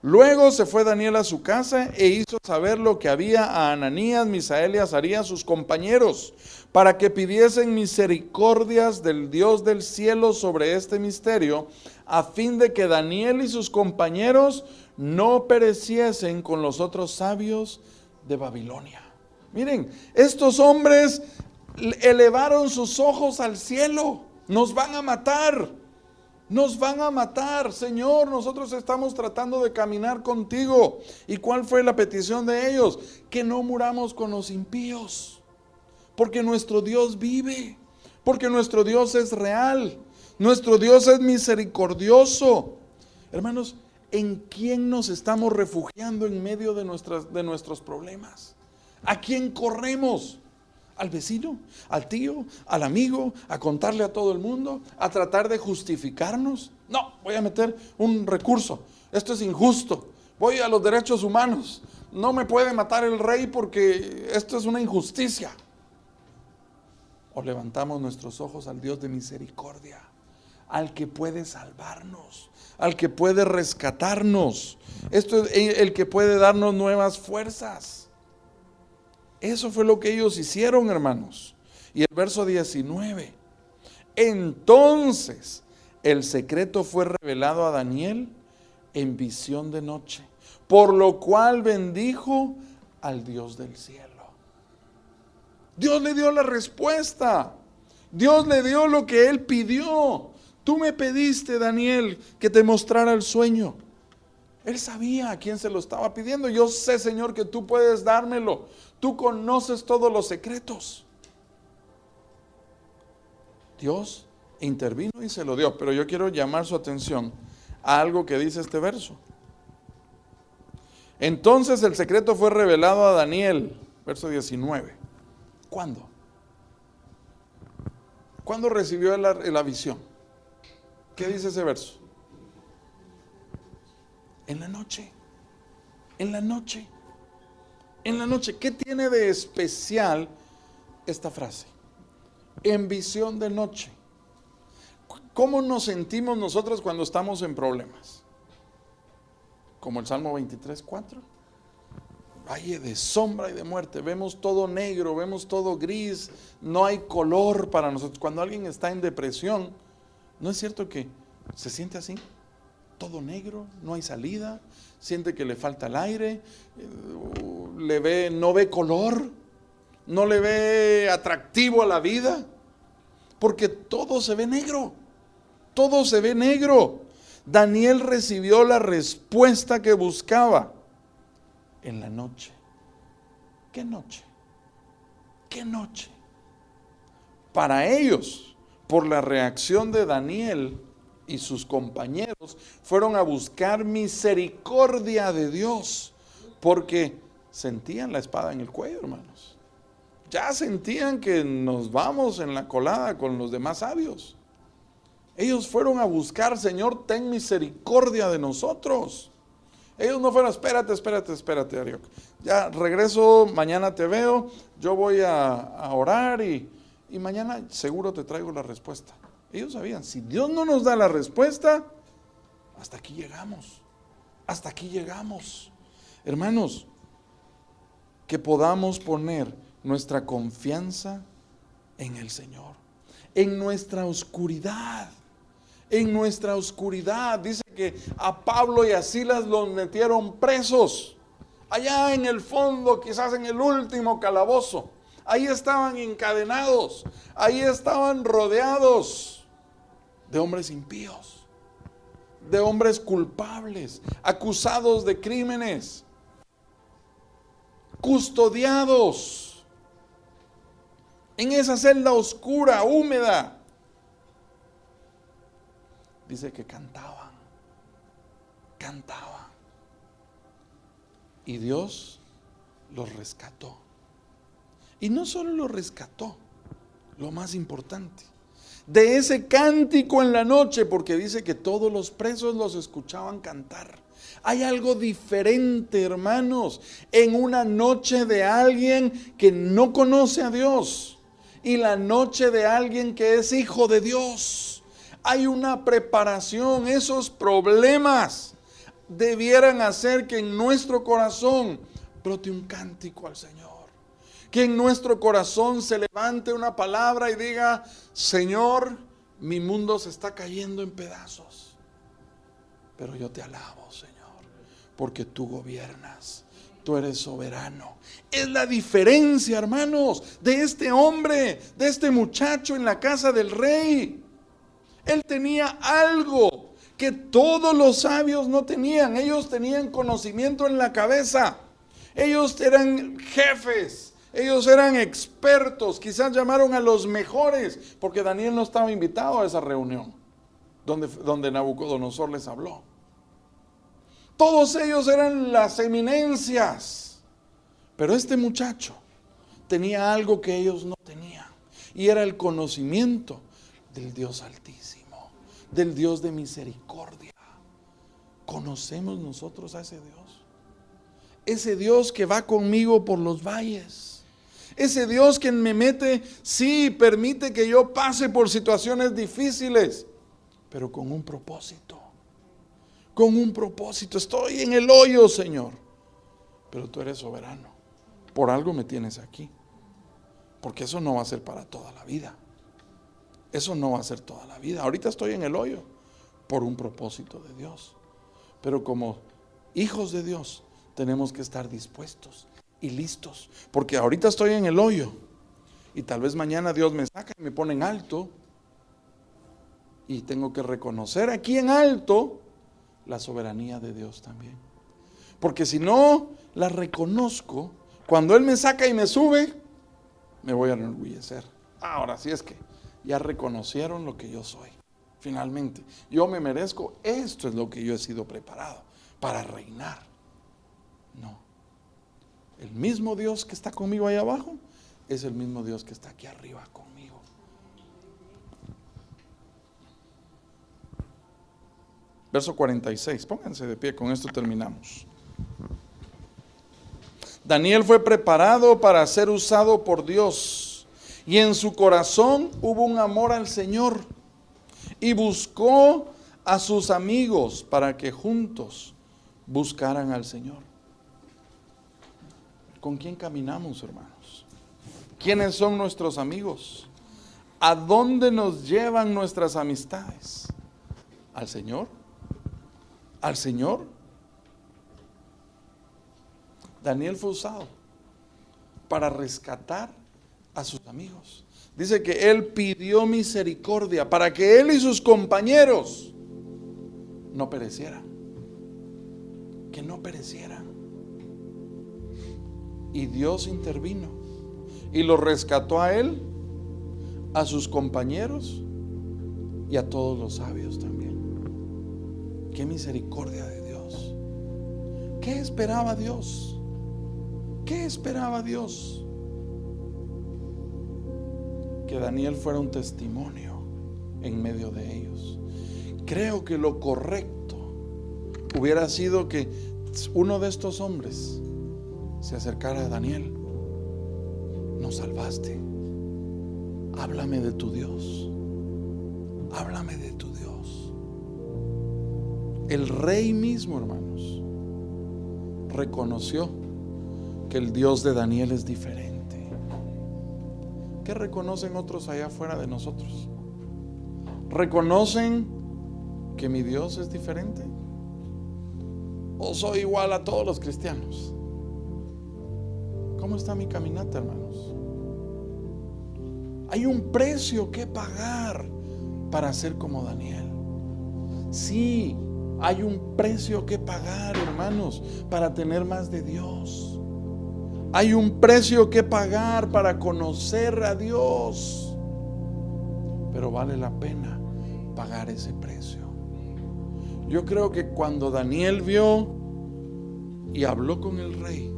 Luego se fue Daniel a su casa e hizo saber lo que había a Ananías, Misael y Azarías, sus compañeros, para que pidiesen misericordias del Dios del cielo sobre este misterio, a fin de que Daniel y sus compañeros no pereciesen con los otros sabios de Babilonia. Miren, estos hombres elevaron sus ojos al cielo. Nos van a matar. Nos van a matar, Señor, nosotros estamos tratando de caminar contigo. ¿Y cuál fue la petición de ellos? Que no muramos con los impíos. Porque nuestro Dios vive, porque nuestro Dios es real, nuestro Dios es misericordioso. Hermanos, ¿en quién nos estamos refugiando en medio de nuestros problemas? ¿A quién corremos? ¿Al vecino? ¿Al tío? ¿Al amigo? ¿A contarle a todo el mundo? ¿A tratar de justificarnos? No, voy a meter un recurso. Esto es injusto. Voy a los derechos humanos. No me puede matar el rey porque esto es una injusticia. O levantamos nuestros ojos al Dios de misericordia, al que puede salvarnos, al que puede rescatarnos. Esto es el que puede darnos nuevas fuerzas. Eso fue lo que ellos hicieron, hermanos. Y el verso 19. Entonces el secreto fue revelado a Daniel en visión de noche, por lo cual bendijo al Dios del cielo. Dios le dio la respuesta. Dios le dio lo que él pidió. Tú me pediste, Daniel, que te mostrara el sueño. Él sabía a quién se lo estaba pidiendo. Yo sé, Señor, que tú puedes dármelo. Tú conoces todos los secretos. Dios intervino y se lo dio. Pero yo quiero llamar su atención a algo que dice este verso. Entonces el secreto fue revelado a Daniel, verso 19. ¿Cuándo? ¿Cuándo recibió la visión? ¿Qué dice ese verso? En la noche. En la noche. En la noche. ¿Qué tiene de especial esta frase? En visión de noche. ¿Cómo nos sentimos nosotros cuando estamos en problemas? Como el Salmo 23:4. Valle de sombra y de muerte. Vemos todo negro, vemos todo gris. No hay color para nosotros. Cuando alguien está en depresión, ¿no es cierto que se siente así? Todo negro, no hay salida, siente que le falta el aire, no ve color, no le ve atractivo a la vida, porque todo se ve negro, todo se ve negro. Daniel recibió la respuesta que buscaba en la noche. ¿Qué noche? ¿Qué noche? Para ellos, por la reacción de Daniel y sus compañeros, fueron a buscar misericordia de Dios, porque sentían la espada en el cuello, hermanos. Ya sentían que nos vamos en la colada con los demás sabios. Ellos fueron a buscar, Señor, ten misericordia de nosotros. Ellos no fueron, espérate, Arioc. Ya regreso, mañana te veo, yo voy a orar y mañana seguro te traigo la respuesta. Ellos sabían, si Dios no nos da la respuesta, hasta aquí llegamos. Hasta aquí llegamos. Hermanos, que podamos poner nuestra confianza en el Señor. En nuestra oscuridad. En nuestra oscuridad. Dice que a Pablo y a Silas los metieron presos. Allá en el fondo, quizás en el último calabozo. Ahí estaban encadenados. Ahí estaban rodeados de hombres impíos, de hombres culpables, acusados de crímenes, custodiados en esa celda oscura, húmeda. Dice que cantaban. Y Dios los rescató. Y no solo los rescató, lo más importante, de ese cántico en la noche, porque dice que todos los presos los escuchaban cantar. Hay algo diferente, hermanos, en una noche de alguien que no conoce a Dios y la noche de alguien que es hijo de Dios. Hay una preparación. Esos problemas debieran hacer que en nuestro corazón brote un cántico al Señor. Que en nuestro corazón se levante una palabra y diga, Señor, mi mundo se está cayendo en pedazos, pero yo te alabo, Señor, porque tú gobiernas, tú eres soberano. Es la diferencia, hermanos, de este hombre, de este muchacho en la casa del rey. Él tenía algo que todos los sabios no tenían. Ellos tenían conocimiento en la cabeza. Ellos eran jefes. Ellos eran expertos, quizás llamaron a los mejores, porque Daniel no estaba invitado a esa reunión donde Nabucodonosor les habló. Todos ellos eran las eminencias, pero este muchacho tenía algo que ellos no tenían, y era el conocimiento del Dios Altísimo, del Dios de misericordia. ¿Conocemos nosotros a ese Dios? Ese Dios que va conmigo por los valles. Ese Dios que me mete, sí, permite que yo pase por situaciones difíciles, pero con un propósito. Con un propósito. Estoy en el hoyo, Señor, pero tú eres soberano. Por algo me tienes aquí. Porque eso no va a ser para toda la vida. Eso no va a ser toda la vida. Ahorita estoy en el hoyo por un propósito de Dios. Pero como hijos de Dios tenemos que estar dispuestos y listos, porque ahorita estoy en el hoyo y tal vez mañana Dios me saca y me pone en alto, y tengo que reconocer aquí en alto la soberanía de Dios también, porque si no la reconozco, cuando Él me saca y me sube, me voy a enorgullecer. Ahora sí, es que ya reconocieron lo que yo soy. Finalmente, yo me merezco, esto es lo que yo he sido preparado para reinar. No. El mismo Dios que está conmigo ahí abajo es el mismo Dios que está aquí arriba conmigo. Verso 46, pónganse de pie, con esto terminamos. Daniel fue preparado para ser usado por Dios, y en su corazón hubo un amor al Señor, y buscó a sus amigos para que juntos buscaran al Señor. ¿Con quién caminamos, hermanos? ¿Quiénes son nuestros amigos? ¿A dónde nos llevan nuestras amistades? ¿Al Señor? ¿Al Señor? Daniel fue usado para rescatar a sus amigos. Dice que él pidió misericordia para que él y sus compañeros no perecieran. Que no perecieran. Y Dios intervino y lo rescató a él, a sus compañeros y a todos los sabios también. Qué misericordia de Dios. ¿Qué esperaba Dios? ¿Qué esperaba Dios? Que Daniel fuera un testimonio en medio de ellos. Creo que lo correcto hubiera sido que uno de estos hombres se acercara a Daniel. Nos salvaste. Háblame de tu Dios. Háblame de tu Dios. El rey mismo, hermanos, reconoció que el Dios de Daniel es diferente. ¿Qué reconocen otros allá afuera de nosotros? ¿Reconocen que mi Dios es diferente? ¿O soy igual a todos los cristianos? ¿Cómo está mi caminata, hermanos? Hay un precio que pagar para ser como Daniel. Sí, hay un precio que pagar, hermanos, para tener más de Dios. Hay un precio que pagar para conocer a Dios. Pero vale la pena pagar ese precio. Yo creo que cuando Daniel vio y habló con el rey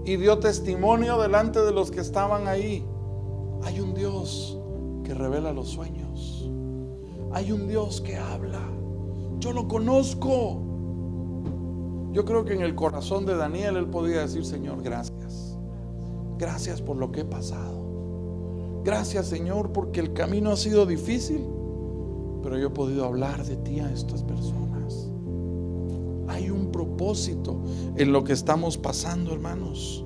y dio testimonio delante de los que estaban ahí, hay un Dios que revela los sueños. Hay un Dios que habla. Yo lo conozco. Yo creo que en el corazón de Daniel él podía decir: Señor, gracias. Gracias por lo que he pasado. Gracias, Señor, porque el camino ha sido difícil, pero yo he podido hablar de ti a estas personas. Hay un propósito en lo que estamos pasando, hermanos.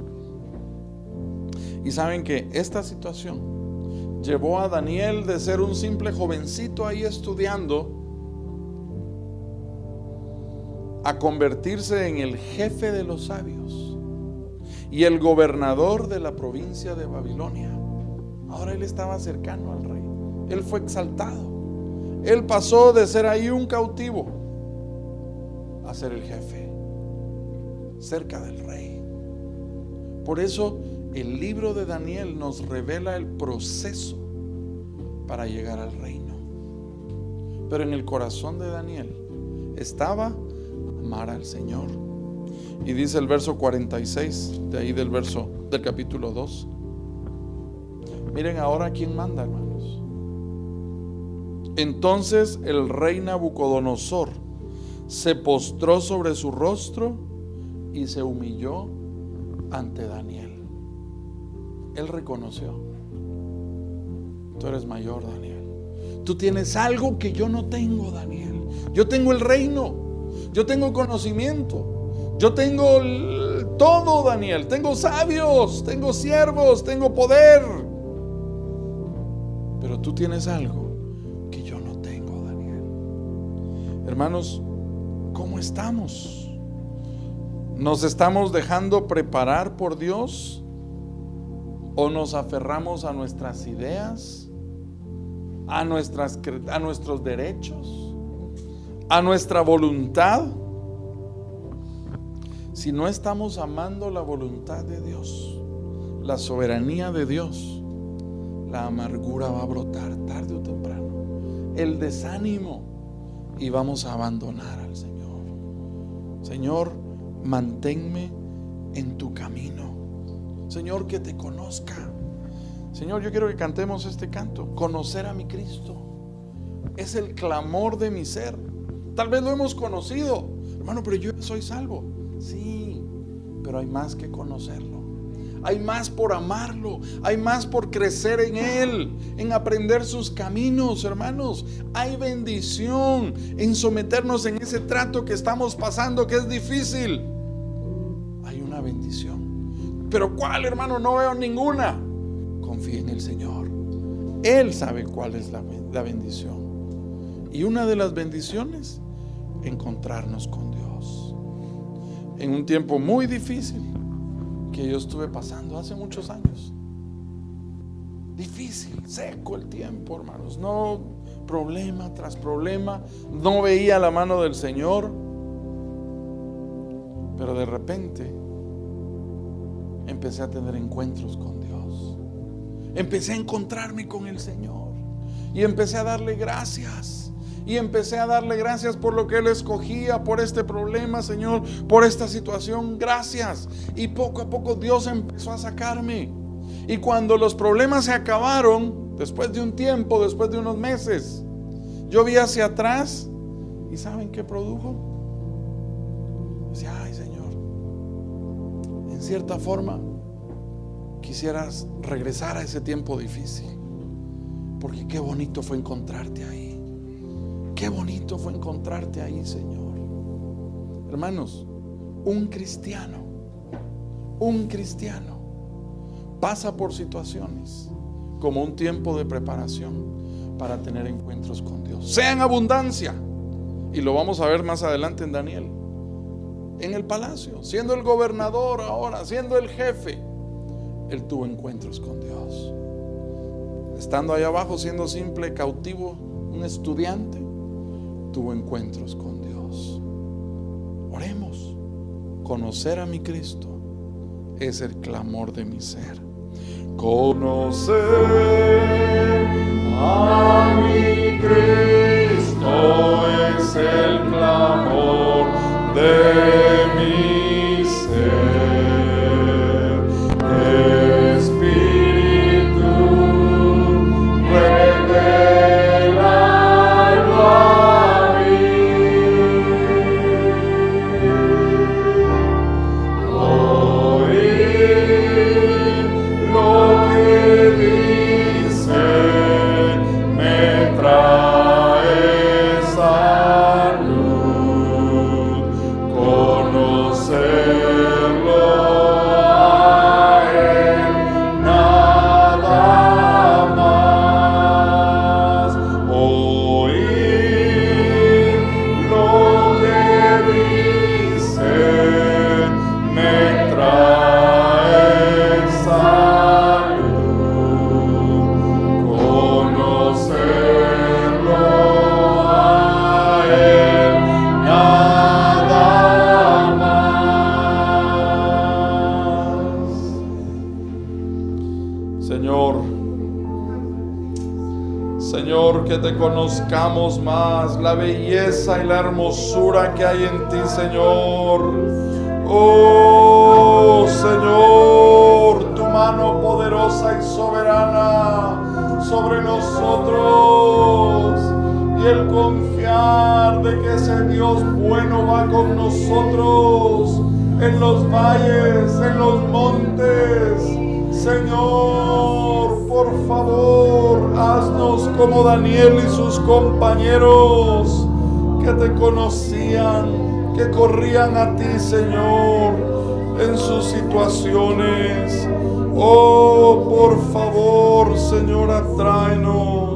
Y saben que esta situación llevó a Daniel de ser un simple jovencito ahí estudiando a convertirse en el jefe de los sabios y el gobernador de la provincia de Babilonia. Ahora él estaba cercano al rey. Él fue exaltado. Él pasó de ser ahí un cautivo a ser el jefe, cerca del rey. Por eso el libro de Daniel nos revela el proceso para llegar al reino. Pero en el corazón de Daniel estaba amar al Señor. Y dice el verso 46, de ahí del capítulo 2. Miren ahora quién manda, hermanos. Entonces el rey Nabucodonosor se postró sobre su rostro y se humilló ante Daniel. Él reconoció: tú eres mayor, Daniel. Tú tienes algo que yo no tengo, Daniel. Yo tengo el reino, yo tengo conocimiento, yo tengo todo, Daniel. Tengo sabios, tengo siervos, tengo poder. Pero tú tienes algo que yo no tengo, Daniel. Hermanos, ¿cómo estamos? ¿Nos estamos dejando preparar por Dios? ¿O nos aferramos a nuestras ideas, a nuestros derechos, a nuestra voluntad? Si no estamos amando la voluntad de Dios, la soberanía de Dios, la amargura va a brotar tarde o temprano, el desánimo, y vamos a abandonar al Señor. Señor, manténme en tu camino. Señor, que te conozca. Señor, yo quiero que cantemos este canto: conocer a mi Cristo. Es el clamor de mi ser. Tal vez lo hemos conocido, hermano, pero yo soy salvo. Sí, pero hay más que conocerlo. Hay más por amarlo. Hay más por crecer en Él, en aprender sus caminos, hermanos. Hay bendición en someternos en ese trato que estamos pasando, que es difícil. Hay una bendición. ¿Pero cuál, hermano? No veo ninguna. Confía en el Señor. Él sabe cuál es la bendición. Y una de las bendiciones, encontrarnos con Dios. En un tiempo muy difícil que yo estuve pasando hace muchos años. Difícil, seco el tiempo, hermanos. No, problema tras problema. No veía la mano del Señor. Pero de repente empecé a tener encuentros con Dios. Empecé a encontrarme con el Señor. Y empecé a darle gracias. Y empecé a darle gracias por lo que Él escogía, por este problema, Señor, por esta situación. Gracias. Y poco a poco Dios empezó a sacarme. Y cuando los problemas se acabaron, después de un tiempo, después de unos meses, yo vi hacia atrás. ¿Y saben qué produjo? Decía: ay, Señor, en cierta forma quisieras regresar a ese tiempo difícil, porque qué bonito fue encontrarte ahí. Qué bonito fue encontrarte ahí, Señor. Hermanos, un cristiano pasa por situaciones como un tiempo de preparación para tener encuentros con Dios, sea en abundancia. Y lo vamos a ver más adelante en Daniel. En el palacio, siendo el gobernador ahora, siendo el jefe, él tuvo encuentros con Dios. Estando allá abajo, siendo simple cautivo, un estudiante, tuvo encuentros con Dios. Oremos. Conocer a mi Cristo es el clamor de mi ser. Conocer a mi Cristo es el clamor de mi ser. Espíritu, revélalo a mí. Oír lo que dice me trae que te conozcamos más, la belleza y la hermosura que hay en ti, Señor. Oh, Señor, tu mano poderosa y soberana sobre nosotros, y el confiar de que ese Dios bueno va con nosotros en los valles, en los montes. Señor, por favor, haznos como Daniel y sus compañeros que te conocían, que corrían a ti, Señor, en sus situaciones. Oh, por favor, Señor, atráenos.